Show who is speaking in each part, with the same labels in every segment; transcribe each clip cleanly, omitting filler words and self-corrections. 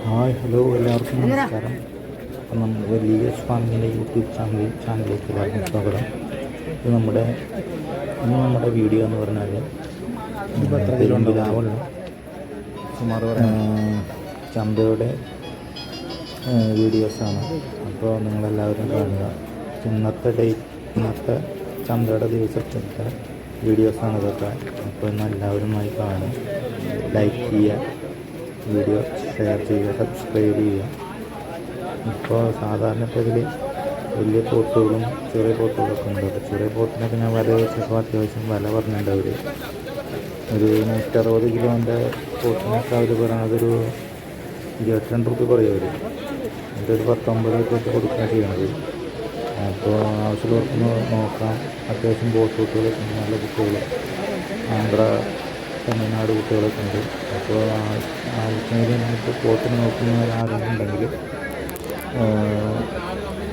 Speaker 1: Hi hello എല്ലാവർക്കും നമസ്കാരം. അപ്പം നമ്മൾ ലീഗസ് ഫാമിൻ്റെ യൂട്യൂബ് ചാനലിലേക്ക് എല്ലാവർക്കും സ്വാഗതം. ഇത് നമ്മുടെ വീഡിയോ എന്ന് പറഞ്ഞാൽ പെരുമ്പിലാവുള്ള സുമാർ ചന്തയുടെ വീഡിയോസാണ്. അപ്പോൾ നിങ്ങളെല്ലാവരും കാണുക. ഇന്നത്തെ ചന്തയുടെ ദിവസത്തെ വീഡിയോസാണ് ഇതൊക്കെ. അപ്പോൾ ഇന്ന് എല്ലാവരുമായി കാണുക, ലൈക്ക് ചെയ്യുക, വീഡിയോ ഷെയർ ചെയ്യുക, സബ്സ്ക്രൈബ് ചെയ്യുക. ഇപ്പോൾ സാധാരണ ഇപ്പോൾ ഇതിൽ വലിയ പോത്തുകളും ചെറിയ പോത്തുകളൊക്കെ ഉണ്ട്. അപ്പോൾ ചെറിയ പോത്തിനൊക്കെ ഞാൻ വില വെച്ചപ്പോൾ അത്യാവശ്യം വില പറഞ്ഞിട്ടുണ്ട്. ഒരു 160 കിലോൻ്റെ പോത്തിനൊക്കെ അവർ പറയുന്നത് ഒരു 22 റുപ്യ പറയും അവർ. എന്നിട്ട് ഒരു 19 റുപ്യ കൊടുക്കുകയാണ് ചെയ്യണത്. അപ്പോൾ ആവശ്യമുള്ളവർക്ക് നോക്കാം. അത്യാവശ്യം പോത്ത് കുട്ടികളൊക്കെ ഉണ്ട്, നല്ല കുട്ടികൾ, ആന്ധ്ര തമിഴ്നാട് കുട്ടികളൊക്കെ ഉണ്ട്. അപ്പോൾ ആവശ്യമെങ്കിൽ നമുക്ക് പോത്തിന് നോക്കുന്ന ആരെങ്കിലും ഉണ്ടെങ്കിൽ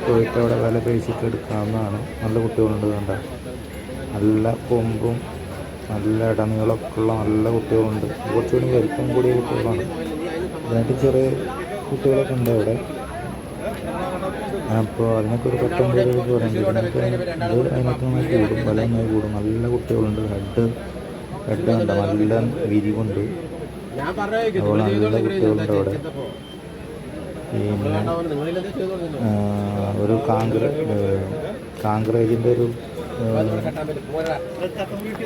Speaker 1: പോയിട്ട് അവിടെ വില പേശിട്ട് എടുക്കാവുന്നതാണ്. നല്ല കുട്ടികളുണ്ട്. കണ്ട നല്ല കൊമ്പും നല്ല ഇടനീളമൊക്കെ ഉള്ള നല്ല കുട്ടികളുണ്ട്. കുറച്ചുകൂടി വലിപ്പം കൂടിയ കുട്ടികളാണ്. ഇതിനായിട്ട് ചെറിയ കുട്ടികളൊക്കെ ഉണ്ട് അവിടെ. അപ്പോൾ അതിനൊക്കെ ഒരു 19 രൂപ പറയുന്നുണ്ട്. അതിനൊക്കെ നന്നായി കൂടും, വില നന്നായി കൂടും. നല്ല കുട്ടികളുണ്ട്. ഹെഡ് കണ്ട നല്ല വിരിവുണ്ട്. അതുപോലെ നല്ല കുട്ടികളുണ്ട് അവിടെ. പിന്നെ ഒരു കാങ്ക്രേജിൻ്റെ ഒരു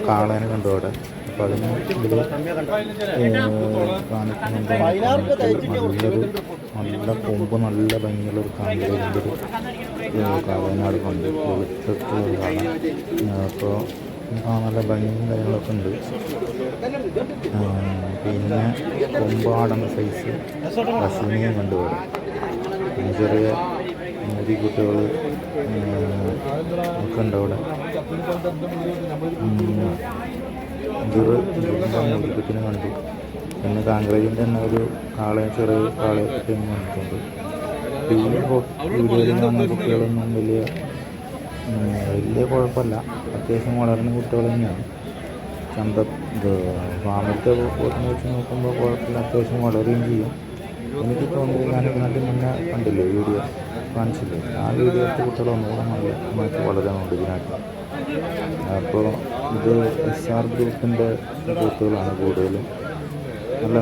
Speaker 1: കാളേനെ കണ്ടു അവിടെ. അപ്പോൾ അതിന് ഇതിൽ കാണിക്കുന്നുണ്ട്. നല്ല കൊമ്പ്, നല്ല ഭംഗിയുള്ളൊരു കാങ്ക്രേജിൻ്റെ ഒരു കാളേനാട് കണ്ട് വെളുത്തിട്ട് കാണാം. അപ്പോൾ നല്ല ഭംഗിയും കാര്യങ്ങളൊക്കെ ഉണ്ട്. പിന്നെ കൊമ്പാടുന്ന സൈസ് പശുവിനെയും കണ്ടുപോകും. പിന്നെ ചെറിയ മുതിക്കുട്ടികൾ ഒക്കെ ഉണ്ട് അവിടെ. മുതിക്കുട്ടിനെ കണ്ടു. പിന്നെ കാങ്ക്രേജിൻ്റെ തന്നെ ഒരു ചെറിയ കാളയൊക്കെ തെങ്ങ് കണ്ടിട്ടുണ്ട്. ഈ വീഡിയോയിൽ കാണുന്ന കുട്ടികളൊന്നും വലിയ കുഴപ്പമില്ല. അത്യാവശ്യം വളരുന്ന കുട്ടികൾ തന്നെയാണ്. ഫാമിലത്തെ പോത്തിനെ വെച്ച് നോക്കുമ്പോൾ കുഴപ്പമില്ല, അത്യാവശ്യം വളരുകയും ചെയ്യും. എനിക്ക് തോന്നുന്നത് ഞാൻ ഇതിനായിട്ട് മുന്നേ കണ്ടില്ലേ വീഡിയോ കാണിച്ചില്ലേ, ആ വീഡിയോത്തെ കുട്ടികളൊന്നുകൂടെ നന്നായിട്ട് വളരാനുണ്ട് ഇതിനായിട്ട്. അപ്പോൾ ഇത് SR ഗ്രൂപ്പിൻ്റെ പോത്തുകളാണ് കൂടുതലും.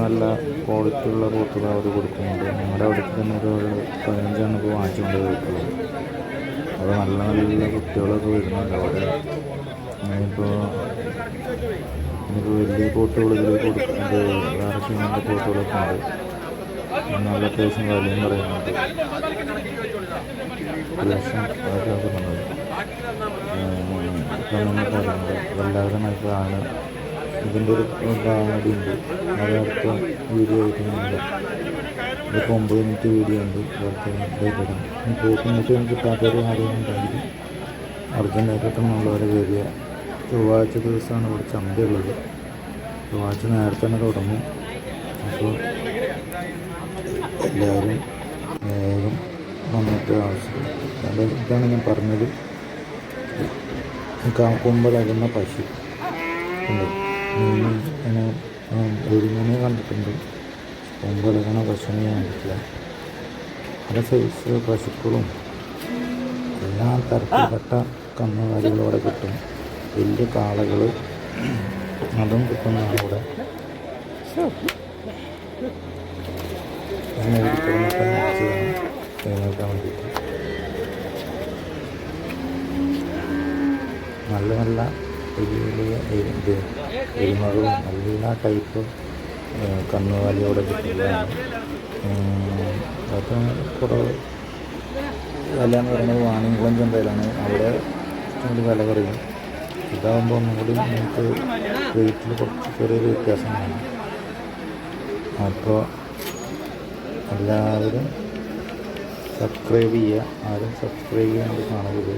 Speaker 1: നല്ല ക്വാളിറ്റി ഉള്ള പോത്തുകൾ അവർ കൊടുക്കുന്നുണ്ട്. ഞങ്ങളുടെ അവിടേക്ക് തന്നെ ഒരു 15 ഇപ്പോൾ വാങ്ങിച്ചുകൊണ്ട് പോയിട്ടുള്ളത്. അത് നല്ല കുട്ടികളൊക്കെ വരുന്നുണ്ട് അവിടെ. ഇപ്പോൾ വലിയ പോത്തുകൾ ഇതിൽ കൊടുക്കുന്നുണ്ട്. വേറെ ടീമിൻ്റെ പോത്തുകളൊക്കെ ഉണ്ട്. നല്ല അത്യാവശ്യം വിലയും പറയുന്നുണ്ട്. അത്യാവശ്യം അതൊക്കെ പറഞ്ഞത് കാര്യങ്ങൾ എല്ലാവരും ആണ്. ഇതിൻ്റെ ഒരു ഗാഡിയുണ്ട്, അത് അടുത്ത വീഡിയോ ആയിട്ടുണ്ട്. ഇതിപ്പോൾ 9 മിനിറ്റ് വീഡിയോ ഉണ്ട്. പോത്തിനൊക്കെ കിട്ടാത്തൊരു ആരെയും ഉണ്ടെങ്കിൽ അർജൻറ്റായിട്ടെന്നുള്ളവരെ വരിക. ചൊവ്വാഴ്ച ദിവസമാണ് ഇവിടെ ചന്തയുള്ളത്. ചൊവ്വാഴ്ച നേരത്തെ തന്നെ തുടങ്ങും. അപ്പോൾ എല്ലാവരും വേഗം വന്നിട്ട് ആവശ്യം. ഇതാണ് ഞാൻ പറഞ്ഞത്. കൊമ്പളകുന്ന പശു ഉണ്ട്. ഇങ്ങനെ ഒരുമനെ കണ്ടിട്ടുണ്ട്. കൊമ്പളകണ പശുവിനെ ഞാൻ കണ്ടിട്ടില്ല. പല സൈസ് പശുക്കളും എല്ലാ തരത്തിൽപ്പെട്ട കന്നുകാലികളോടെ കിട്ടും. വലിയ കാളകൾ അതും കിട്ടുന്നതാണ് ഇവിടെ. എഴുന്നേൽക്കാൻ വേണ്ടിയിട്ട് നല്ല വലിയ എരുമകളും എല്ലാ ടൈപ്പ് കന്നുകാലിയോടെ കിട്ടുന്നതാണ്. അതൊക്കെ കുറവ് വില എന്ന് പറയുന്നത് വാണിയംകുളം ചന്തയിലാണ്. അവിടെ ഇഷ്ടംപോലെ വില കുറയും. ഇതാകുമ്പോൾ ഒന്നുകൂടി നമുക്ക് റേറ്റിൽ കുറച്ച് ചെറിയൊരു വ്യത്യാസം കാണും. അപ്പോൾ എല്ലാവരും സബ്സ്ക്രൈബ് ചെയ്യുക. ആരും സബ്സ്ക്രൈബ് ചെയ്യാണ്ട് കാണരുത്.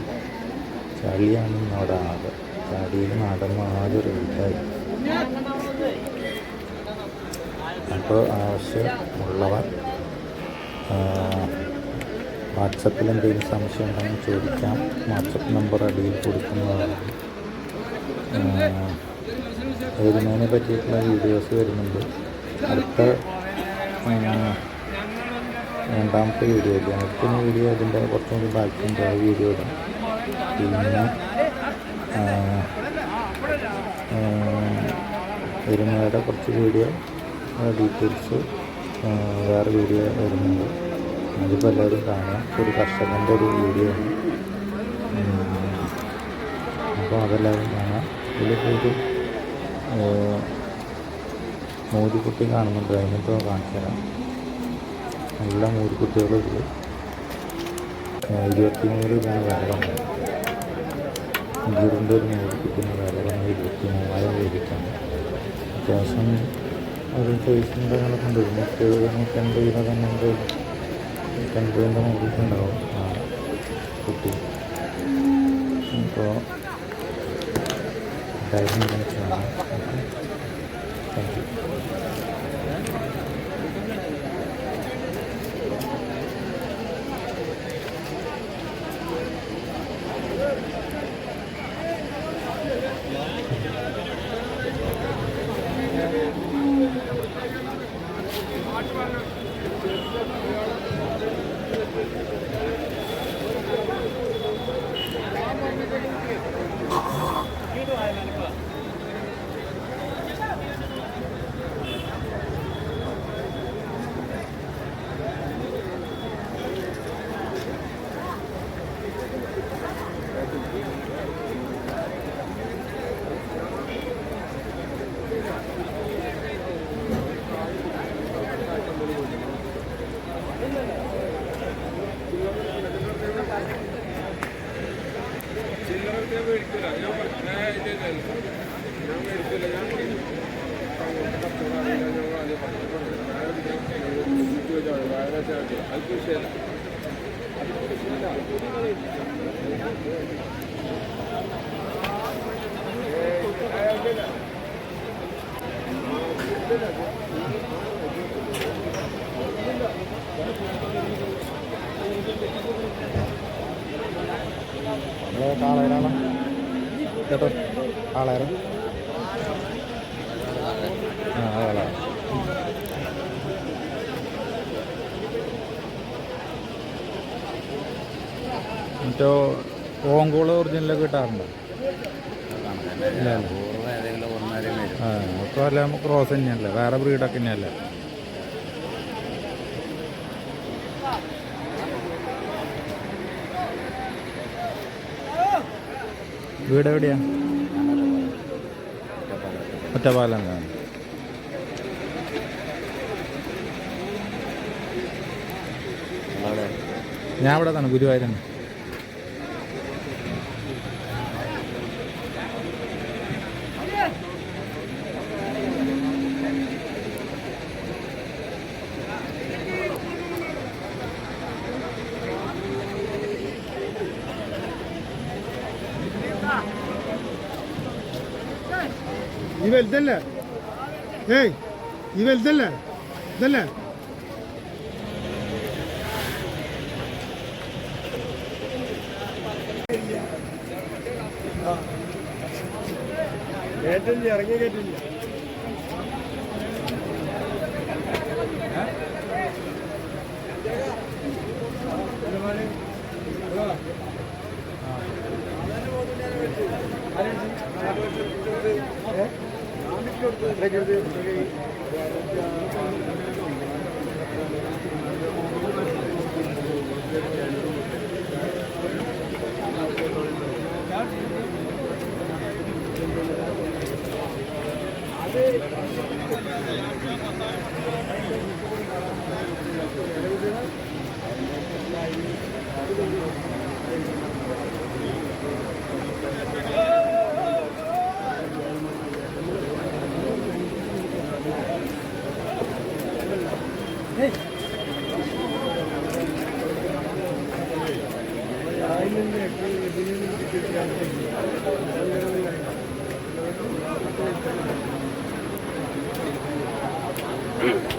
Speaker 1: ചളിയാണ് അവിടെ ആകെ. ചളിയിൽ നടന്ന് ആകെ റേറ്റായി. അപ്പോൾ ആവശ്യമുള്ളവർ വാട്സപ്പിൽ എന്തെങ്കിലും സംശയം ഉണ്ടെങ്കിൽ ചോദിക്കാം. വാട്സപ്പ് നമ്പർ അടിയിൽ കൊടുക്കുന്നതാണ്. എരുമേനെ പറ്റിയിട്ടുള്ള വീഡിയോസ് വരുന്നുണ്ട്. അടുത്ത രണ്ടാമത്തെ വീഡിയോ ഇല്ല. അടുത്ത വീഡിയോ അതിൻ്റെ കുറച്ചും കൂടി ബാക്കിയുണ്ട്, ആ വീഡിയോ ഇടാം. പിന്നെ എരുമയുടെ കുറച്ച് വീഡിയോ ഡീറ്റെയിൽസ് വേറെ വീഡിയോ വരുന്നുണ്ട്. അതിപ്പോൾ എല്ലാവരും കാണാം. ഒരു കർഷകൻ്റെ ഒരു വീഡിയോ ആണ്. അപ്പോൾ അതെല്ലാവരും കാണാം. ഇതിലിപ്പോൾ ഒരു മൂരിക്കുട്ടി കാണുന്നുണ്ട്, അതിനിപ്പോൾ കാണിച്ചു തരാം. നല്ല മൂരിക്കുട്ടികളുണ്ട്. 23 രൂപയാണ് വില പറഞ്ഞത്. ഗിറിൻ്റെ ഒരു മൂരിക്കുട്ടിന് വില പറഞ്ഞത് 23,000 രൂപയ്ക്കാണ്. അത്യാവശ്യം ഒരു സൈസിൻ്റെ അങ്ങനെയൊക്കെ ഉണ്ട്. 170 180 തന്നെ ഉണ്ട്. 180ൻ്റെ മുകളിലുണ്ടാവും ആ കുട്ടി. ഇപ്പോൾ ടൈം മിനിറ്റ്സാണ്. Thank you. കാളേരാണ് കേട്ടോ, കാളേര കാള. മറ്റോ ഓങ്കോള് ഒറിജിനലൊക്കെ കിട്ടാറുണ്ടോ? ഇല്ല ഒക്കെ അല്ല, ക്രോസ് തന്നെയല്ലേ, വേറെ ബ്രീഡൊക്കെ തന്നെയല്ലേ? വീട് എവിടെയാ? ഒറ്റപ്പാലം. ഞാൻ ഇവിടെ തന്നെ, ഗുരുവായൂരാണ്.
Speaker 2: ഈ വലുതല്ലേ? ഏയ് ഈ വലുതല്ലേ? ഇതല്ലേ? കേട്ടില്ല, ഇറങ്ങി കേട്ടില്ല. Hey.